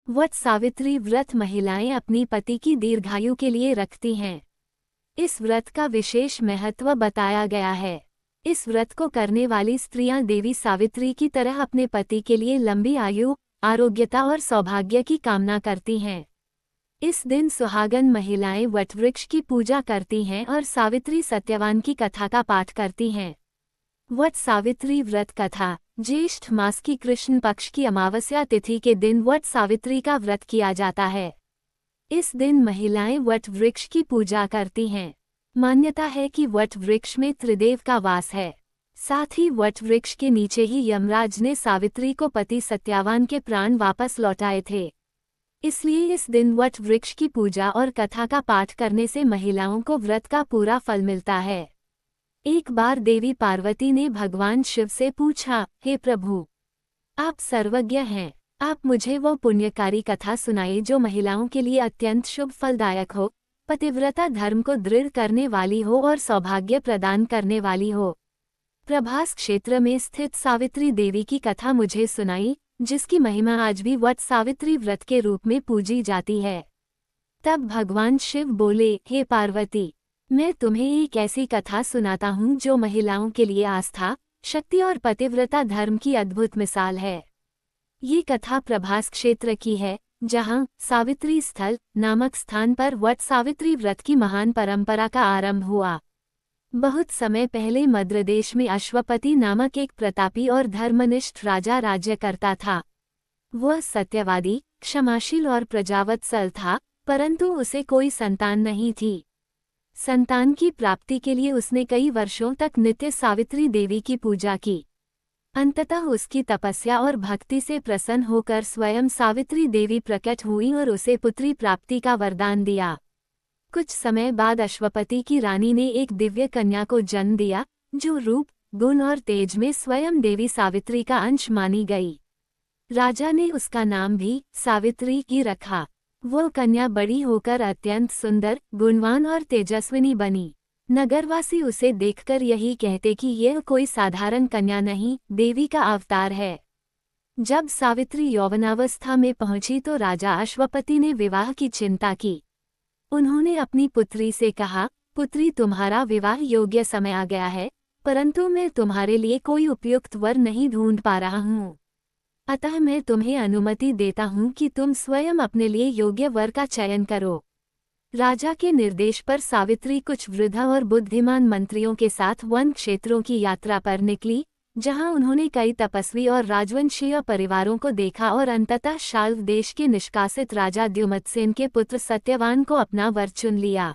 वट सावित्री व्रत महिलाएं अपनी पति की दीर्घायु के लिए रखती हैं। इस व्रत का विशेष महत्व बताया गया है। इस व्रत को करने वाली स्त्रियां देवी सावित्री की तरह अपने पति के लिए लंबी आयु, आरोग्यता और सौभाग्य की कामना करती हैं। इस दिन सुहागन महिलाएं वटवृक्ष की पूजा करती हैं और सावित्री सत्यवान की कथा का पाठ करती हैं। वट सावित्री व्रत कथा। ज्येष्ठ मास की कृष्ण पक्ष की अमावस्या तिथि के दिन वट सावित्री का व्रत किया जाता है। इस दिन महिलाएं वट वृक्ष की पूजा करती हैं। मान्यता है कि वट वृक्ष में त्रिदेव का वास है। साथ ही वट वृक्ष के नीचे ही यमराज ने सावित्री को पति सत्यवान के प्राण वापस लौटाए थे। इसलिए इस दिन वट वृक्ष की पूजा और कथा का पाठ करने से महिलाओं को व्रत का पूरा फल मिलता है। एक बार देवी पार्वती ने भगवान शिव से पूछा, हे प्रभु, आप सर्वज्ञ हैं, आप मुझे वो पुण्यकारी कथा सुनाइए जो महिलाओं के लिए अत्यंत शुभ फलदायक हो, पतिव्रता धर्म को दृढ़ करने वाली हो और सौभाग्य प्रदान करने वाली हो। प्रभास क्षेत्र में स्थित सावित्री देवी की कथा मुझे सुनाई, जिसकी महिमा आज भी वट सावित्री व्रत के रूप में पूजी जाती है। तब भगवान शिव बोले, हे पार्वती, मैं तुम्हें एक ऐसी कथा सुनाता हूँ जो महिलाओं के लिए आस्था, शक्ति और पतिव्रता धर्म की अद्भुत मिसाल है। ये कथा प्रभास क्षेत्र की है, जहाँ सावित्री स्थल नामक स्थान पर वट सावित्री व्रत की महान परंपरा का आरंभ हुआ। बहुत समय पहले मद्र देश में अश्वपति नामक एक प्रतापी और धर्मनिष्ठ राजा राज्य करता था। वह सत्यवादी, क्षमाशील और प्रजावत्सल था, परंतु उसे कोई संतान नहीं थी। संतान की प्राप्ति के लिए उसने कई वर्षों तक नित्य सावित्री देवी की पूजा की। अंततः उसकी तपस्या और भक्ति से प्रसन्न होकर स्वयं सावित्री देवी प्रकट हुई और उसे पुत्री प्राप्ति का वरदान दिया। कुछ समय बाद अश्वपति की रानी ने एक दिव्य कन्या को जन्म दिया, जो रूप, गुण और तेज में स्वयं देवी सावित्री का अंश मानी गई। राजा ने उसका नाम भी सावित्री ही रखा। वो कन्या बड़ी होकर अत्यंत सुंदर, गुणवान और तेजस्विनी बनी। नगरवासी उसे देखकर यही कहते कि यह कोई साधारण कन्या नहीं, देवी का अवतार है। जब सावित्री यौवनावस्था में पहुंची तो राजा अश्वपति ने विवाह की चिंता की। उन्होंने अपनी पुत्री से कहा, पुत्री, तुम्हारा विवाह योग्य समय आ गया है, परंतु मैं तुम्हारे लिए कोई उपयुक्त वर नहीं ढूंढ पा रहा हूँ। अतः मैं तुम्हें अनुमति देता हूँ कि तुम स्वयं अपने लिए योग्य वर का चयन करो। राजा के निर्देश पर सावित्री कुछ वृद्ध और बुद्धिमान मंत्रियों के साथ वन क्षेत्रों की यात्रा पर निकली, जहाँ उन्होंने कई तपस्वी और राजवंशीय परिवारों को देखा और अंततः शाल्व देश के निष्कासित राजा द्युमत्सेन के पुत्र सत्यवान को अपना वर चुन लिया।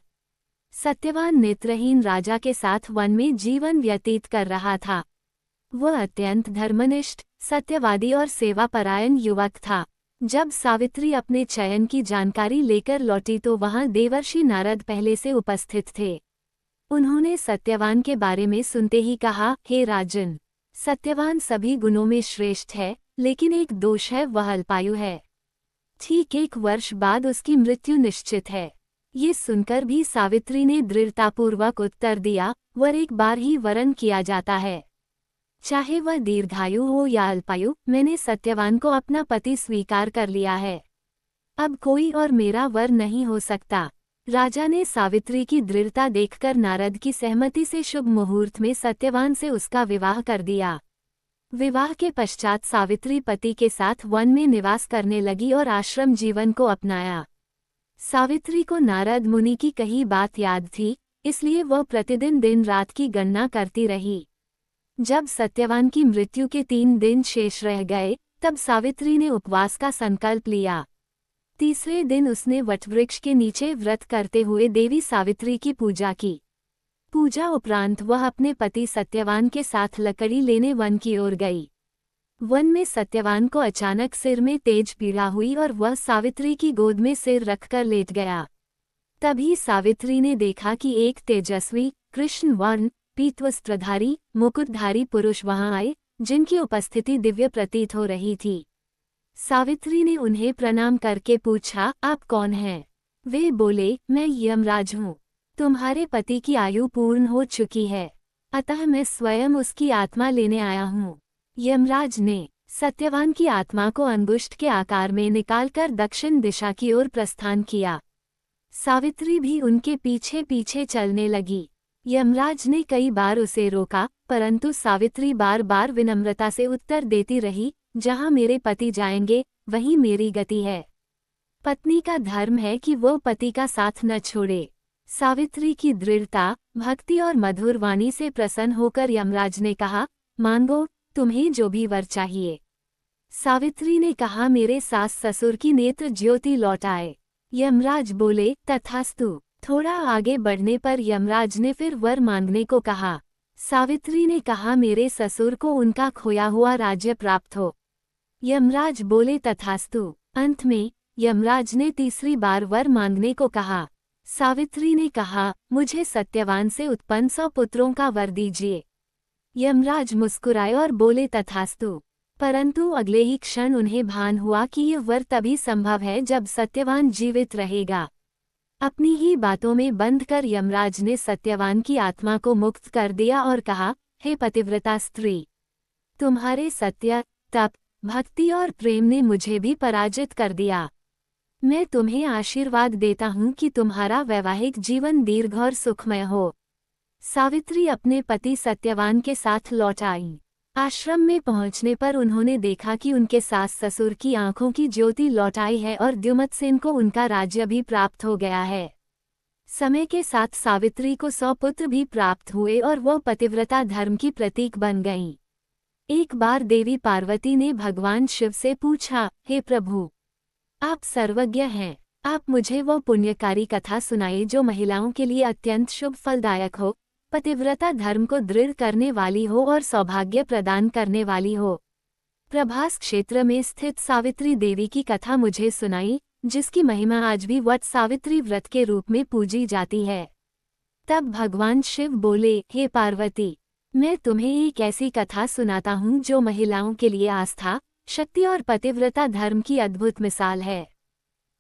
सत्यवान नेत्रहीन राजा के साथ वन में जीवन व्यतीत कर रहा था। वह अत्यंत धर्मनिष्ठ, सत्यवादी और सेवापरायण युवक था। जब सावित्री अपने चयन की जानकारी लेकर लौटी तो वहां देवर्षि नारद पहले से उपस्थित थे। उन्होंने सत्यवान के बारे में सुनते ही कहा, हे राजन, सत्यवान सभी गुणों में श्रेष्ठ है, लेकिन एक दोष है, वह अल्पायु है। ठीक 1 वर्ष बाद उसकी मृत्यु निश्चित है। ये सुनकर भी सावित्री ने दृढ़तापूर्वक उत्तर दिया, वर एक बार ही वरण किया जाता है, चाहे वह दीर्घायु हो या अल्पायु। मैंने सत्यवान को अपना पति स्वीकार कर लिया है। अब कोई और मेरा वर नहीं हो सकता। राजा ने सावित्री की दृढ़ता देखकर नारद की सहमति से शुभ मुहूर्त में सत्यवान से उसका विवाह कर दिया। विवाह के पश्चात सावित्री पति के साथ वन में निवास करने लगी और आश्रम जीवन को अपनाया। सावित्री को नारद मुनि की कही बात याद थी, इसलिए वह प्रतिदिन दिन रात की गणना करती रही। जब सत्यवान की मृत्यु के 3 दिन शेष रह गए, तब सावित्री ने उपवास का संकल्प लिया। तीसरे दिन उसने वटवृक्ष के नीचे व्रत करते हुए देवी सावित्री की पूजा की। पूजा उपरांत वह अपने पति सत्यवान के साथ लकड़ी लेने वन की ओर गई। वन में सत्यवान को अचानक सिर में तेज पीड़ा हुई और वह सावित्री की गोद में सिर रखकर लेट गया। तभी सावित्री ने देखा कि एक तेजस्वी, कृष्ण वर्ण, पीतवस्त्रधारी, मुकुटधारी पुरुष वहां आए, जिनकी उपस्थिति दिव्य प्रतीत हो रही थी। सावित्री ने उन्हें प्रणाम करके पूछा, आप कौन हैं? वे बोले, मैं यमराज हूँ। तुम्हारे पति की आयु पूर्ण हो चुकी है, अतः मैं स्वयं उसकी आत्मा लेने आया हूँ। यमराज ने सत्यवान की आत्मा को अंगुष्ठ के आकार में निकालकर दक्षिण दिशा की ओर प्रस्थान किया। सावित्री भी उनके पीछे पीछे चलने लगी। यमराज ने कई बार उसे रोका, परंतु सावित्री बार बार विनम्रता से उत्तर देती रही, जहाँ मेरे पति जाएंगे वहीं मेरी गति है। पत्नी का धर्म है कि वो पति का साथ न छोड़े। सावित्री की दृढ़ता, भक्ति और मधुर वाणी से प्रसन्न होकर यमराज ने कहा, मांगो तुम्हें जो भी वर चाहिए। सावित्री ने कहा, मेरे सास ससुर की नेत्र ज्योति लौट आए। यमराज बोले, तथास्तु। थोड़ा आगे बढ़ने पर यमराज ने फिर वर मांगने को कहा। सावित्री ने कहा, मेरे ससुर को उनका खोया हुआ राज्य प्राप्त हो। यमराज बोले, तथास्तु। अंत में यमराज ने तीसरी बार वर मांगने को कहा। सावित्री ने कहा, मुझे सत्यवान से उत्पन्न 100 पुत्रों का वर दीजिए। यमराज मुस्कुराए और बोले, तथास्तु। परंतु अगले ही क्षण उन्हें भान हुआ कि ये वर तभी संभव है जब सत्यवान जीवित रहेगा। अपनी ही बातों में बंध कर यमराज ने सत्यवान की आत्मा को मुक्त कर दिया और कहा, हे पतिव्रता स्त्री, तुम्हारे सत्य, तप, भक्ति और प्रेम ने मुझे भी पराजित कर दिया। मैं तुम्हें आशीर्वाद देता हूँ कि तुम्हारा वैवाहिक जीवन दीर्घ और सुखमय हो। सावित्री अपने पति सत्यवान के साथ लौट आई। आश्रम में पहुंचने पर उन्होंने देखा कि उनके सास ससुर की आंखों की ज्योति लौट आई है और द्युमत्सेन को उनका राज्य भी प्राप्त हो गया है। समय के साथ सावित्री को 100 पुत्र भी प्राप्त हुए और वह पतिव्रता धर्म की प्रतीक बन गईं। एक बार देवी पार्वती ने भगवान शिव से पूछा, हे प्रभु, आप सर्वज्ञ हैं, आप मुझे वो पुण्यकारी कथा सुनाइए जो महिलाओं के लिए अत्यंत शुभ फलदायक हो, पतिव्रता धर्म को दृढ़ करने वाली हो और सौभाग्य प्रदान करने वाली हो। प्रभास क्षेत्र में स्थित सावित्री देवी की कथा मुझे सुनाई, जिसकी महिमा आज भी वट सावित्री व्रत के रूप में पूजी जाती है। तब भगवान शिव बोले, हे पार्वती, मैं तुम्हें एक ऐसी कथा सुनाता हूँ जो महिलाओं के लिए आस्था, शक्ति और पतिव्रता धर्म की अद्भुत मिसाल है।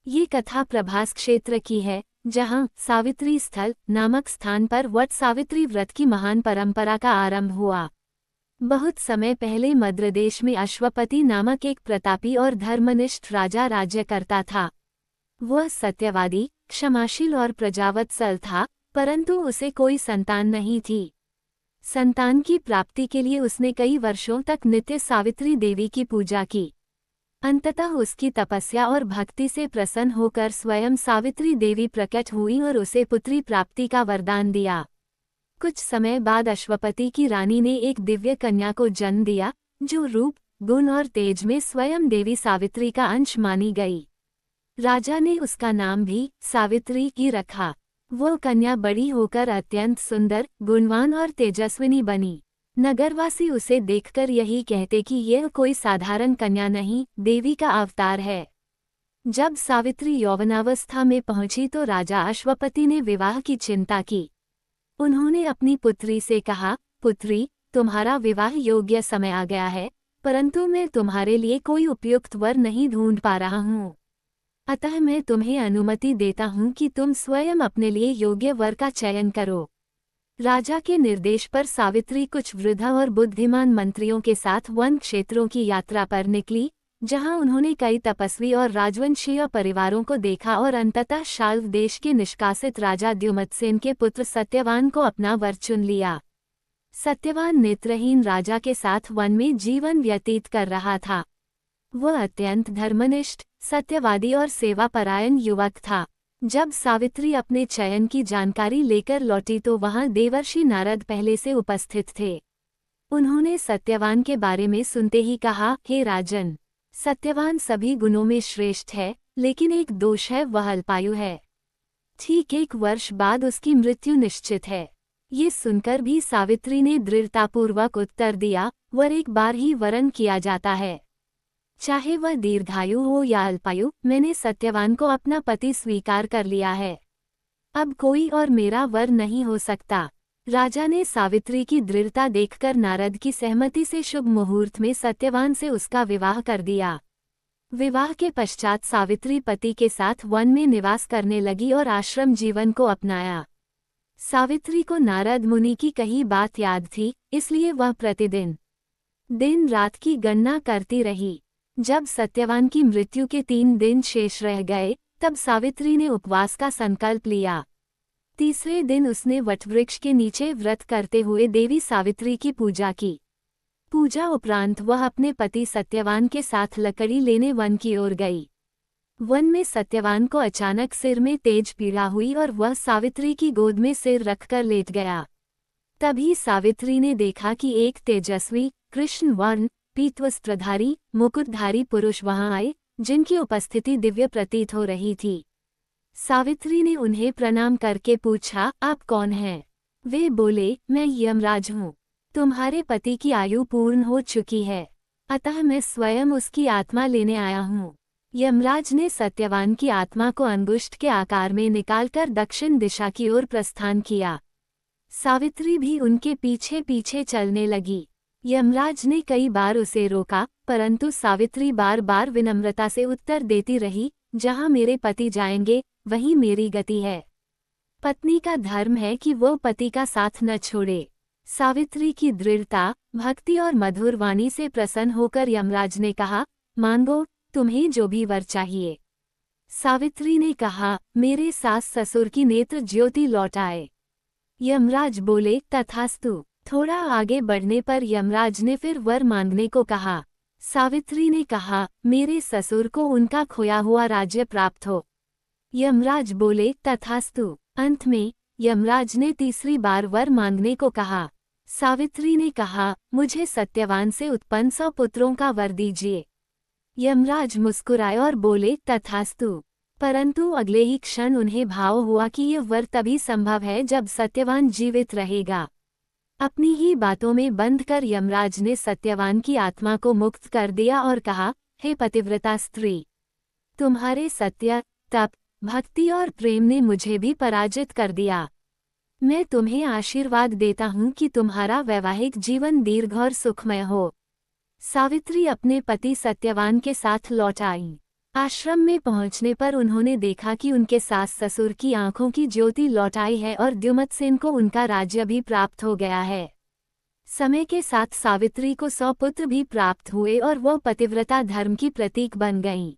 ये कथा प्रभास क्षेत्र की है, जहाँ सावित्री स्थल नामक स्थान पर वट सावित्री व्रत की महान परंपरा का आरंभ हुआ। बहुत समय पहले मद्र देश में अश्वपति नामक एक प्रतापी और धर्मनिष्ठ राजा राज्य करता था। वह सत्यवादी, क्षमाशील और प्रजावत्सल था, परंतु उसे कोई संतान नहीं थी। संतान की प्राप्ति के लिए उसने कई वर्षों तक नित्य सावित्री देवी की पूजा की। अंततः उसकी तपस्या और भक्ति से प्रसन्न होकर स्वयं सावित्री देवी प्रकट हुई और उसे पुत्री प्राप्ति का वरदान दिया। कुछ समय बाद अश्वपति की रानी ने एक दिव्य कन्या को जन्म दिया, जो रूप, गुण और तेज में स्वयं देवी सावित्री का अंश मानी गई। राजा ने उसका नाम भी सावित्री ही रखा। वो कन्या बड़ी होकर अत्यंत सुंदर, गुणवान और तेजस्विनी बनी। नगरवासी उसे देखकर यही कहते कि यह कोई साधारण कन्या नहीं, देवी का अवतार है। जब सावित्री यौवनावस्था में पहुंची तो राजा अश्वपति ने विवाह की चिंता की। उन्होंने अपनी पुत्री से कहा, पुत्री, तुम्हारा विवाह योग्य समय आ गया है, परंतु मैं तुम्हारे लिए कोई उपयुक्त वर नहीं ढूंढ पा रहा हूँ। अतः मैं तुम्हें अनुमति देता हूँ कि तुम स्वयं अपने लिए योग्य वर का चयन करो। राजा के निर्देश पर सावित्री कुछ वृद्ध और बुद्धिमान मंत्रियों के साथ वन क्षेत्रों की यात्रा पर निकली, जहां उन्होंने कई तपस्वी और राजवंशीय परिवारों को देखा और अंततः शाल्व देश के निष्कासित राजा द्युमत्सेन के पुत्र सत्यवान को अपना वर चुन लिया। सत्यवान नेत्रहीन राजा के साथ वन में जीवन व्यतीत कर रहा था। वह अत्यंत धर्मनिष्ठ, सत्यवादी और सेवापरायण युवक था। जब सावित्री अपने चयन की जानकारी लेकर लौटी तो वहां देवर्षि नारद पहले से उपस्थित थे। उन्होंने सत्यवान के बारे में सुनते ही कहा, हे राजन, सत्यवान सभी गुणों में श्रेष्ठ है, लेकिन एक दोष है, वह अल्पायु है। ठीक 1 वर्ष बाद उसकी मृत्यु निश्चित है। ये सुनकर भी सावित्री ने दृढ़तापूर्वक उत्तर दिया, वर एक बार ही वरण किया जाता है, चाहे वह दीर्घायु हो या अल्पायु। मैंने सत्यवान को अपना पति स्वीकार कर लिया है, अब कोई और मेरा वर नहीं हो सकता। राजा ने सावित्री की दृढ़ता देखकर नारद की सहमति से शुभ मुहूर्त में सत्यवान से उसका विवाह कर दिया। विवाह के पश्चात सावित्री पति के साथ वन में निवास करने लगी और आश्रम जीवन को अपनाया। सावित्री को नारद मुनि की कही बात याद थी, इसलिए वह प्रतिदिन दिन रात की गणना करती रही। जब सत्यवान की मृत्यु के 3 दिन शेष रह गए, तब सावित्री ने उपवास का संकल्प लिया। तीसरे दिन उसने वटवृक्ष के नीचे व्रत करते हुए देवी सावित्री की पूजा की। पूजा उपरांत वह अपने पति सत्यवान के साथ लकड़ी लेने वन की ओर गई। वन में सत्यवान को अचानक सिर में तेज पीड़ा हुई और वह सावित्री की गोद में सिर रखकर लेट गया। तभी सावित्री ने देखा कि एक तेजस्वी, कृष्ण वर्ण, पीतवस्त्रधारी, मुकुटधारी पुरुष वहां आए, जिनकी उपस्थिति दिव्य प्रतीत हो रही थी। सावित्री ने उन्हें प्रणाम करके पूछा, आप कौन हैं? वे बोले, मैं यमराज हूँ। तुम्हारे पति की आयु पूर्ण हो चुकी है, अतः मैं स्वयं उसकी आत्मा लेने आया हूँ। यमराज ने सत्यवान की आत्मा को अंगुष्ठ के आकार में निकालकर दक्षिण दिशा की ओर प्रस्थान किया। सावित्री भी उनके पीछे पीछे चलने लगी। यमराज ने कई बार उसे रोका, परंतु सावित्री बार बार विनम्रता से उत्तर देती रही, जहाँ मेरे पति जाएंगे, वहीं मेरी गति है। पत्नी का धर्म है कि वो पति का साथ न छोड़े। सावित्री की दृढ़ता, भक्ति और मधुर वाणी से प्रसन्न होकर यमराज ने कहा, मांगो, तुम्हें जो भी वर चाहिए। सावित्री ने कहा, मेरे सास ससुर की नेत्र ज्योति लौट आए। यमराज बोले, तथास्तु। थोड़ा आगे बढ़ने पर यमराज ने फिर वर मांगने को कहा। सावित्री ने कहा, मेरे ससुर को उनका खोया हुआ राज्य प्राप्त हो। यमराज बोले, तथास्तु। अंत में यमराज ने तीसरी बार वर मांगने को कहा। सावित्री ने कहा, मुझे सत्यवान से उत्पन्न 100 पुत्रों का वर दीजिए। यमराज मुस्कुराए और बोले, तथास्तु। परंतु अगले ही क्षण उन्हें भाव हुआ कि यह वर तभी संभव है जब सत्यवान जीवित रहेगा। अपनी ही बातों में बंध कर यमराज ने सत्यवान की आत्मा को मुक्त कर दिया और कहा, हे पतिव्रता स्त्री, तुम्हारे सत्य, तप, भक्ति और प्रेम ने मुझे भी पराजित कर दिया। मैं तुम्हें आशीर्वाद देता हूँ कि तुम्हारा वैवाहिक जीवन दीर्घ और सुखमय हो। सावित्री अपने पति सत्यवान के साथ लौट आई। आश्रम में पहुंचने पर उन्होंने देखा कि उनके सास ससुर की आंखों की ज्योति लौट आई है और द्युमत्सेन को उनका राज्य भी प्राप्त हो गया है। समय के साथ सावित्री को 100 पुत्र भी प्राप्त हुए और वह पतिव्रता धर्म की प्रतीक बन गईं।